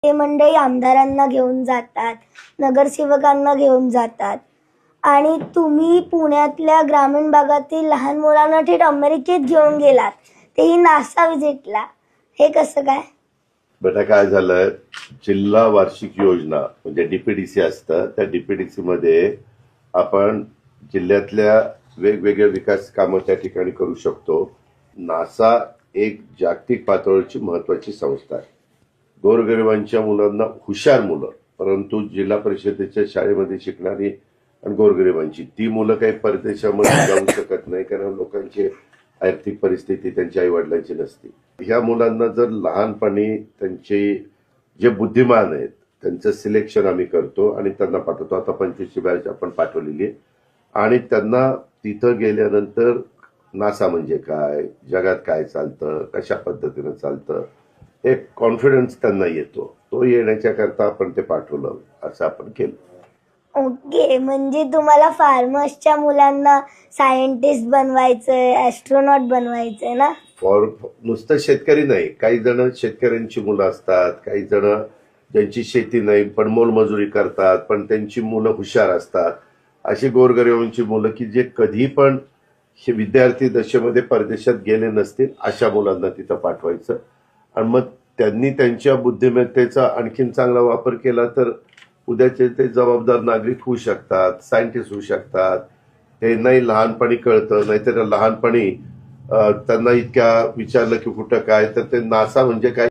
ते मंडळी आमदारांना घेऊन जातात, नगरसेवकांना घेऊन जातात आणि तुम्ही पुण्यातल्या ग्रामीण भागातील लहान मुलांना थेट अमेरिकेत घेऊन गेलात, तेही नासा व्हिजिटला. हे कसं काय? बेटा काय झालंय, जिल्हा वार्षिक योजना म्हणजे डीपीडीसी असतं, त्या डीपीडीसी मध्ये आपण जिल्ह्यातल्या वेगवेगळ्या विकास कामं त्या ठिकाणी करू शकतो. नासा एक जागतिक पातळीची महत्वाची संस्था आहे. गोरगरिबांच्या मुलांना, हुशार मुलं, परंतु जिल्हा परिषदेच्या शाळेमध्ये शिकणारी आणि गोरगरिबांची ती मुलं काही परदेशामध्ये जाऊ शकत नाही, कारण लोकांची आर्थिक परिस्थिती त्यांच्या आई वडिलांची नसते. ह्या मुलांना जर लहानपणी त्यांचे जे बुद्धिमान आहेत त्यांचं सिलेक्शन आम्ही करतो आणि त्यांना पाठवतो. आता 25ची बॅच आपण पाठवलेली आहे आणि त्यांना तिथं गेल्यानंतर नासा म्हणजे काय, जगात काय चालतं, कशा पद्धतीनं चालतं, एक कॉन्फिडन्स त्यांना येतो. तो येण्याच्या करता आपण ते पाठवलं, असं आपण केलं. ओके, म्हणजे तुम्हाला फार्मर्सच्या मुलांना सायंटिस्ट बनवायचंय, ॲस्ट्रोनॉट बनवायचंय ना? नुसतं शेतकरी नाही, काही जण शेतकऱ्यांची मुलं असतात, काही जण ज्यांची शेती नाही पण मोलमजुरी करतात, पण त्यांची मुलं हुशार असतात. अशी गोरगरिबांची मुलं की जे कधी पण हे विद्यार्थी दशेमध्ये परदेशात गेले नसतील, अशा मुलांना तिथं पाठवायचं आणि मग त्यांनी त्यांच्या बुद्धिमत्तेचा आणखीन चांगला वापर केला तर उद्याचे ते जबाबदार नागरिक होऊ शकतात, सायंटिस्ट होऊ शकतात. त्यांनाही लहानपणी कळतं, नाहीतर लहानपणी त्यांना इतक्या विचारलं की कुठं काय, तर ते नासा म्हणजे काय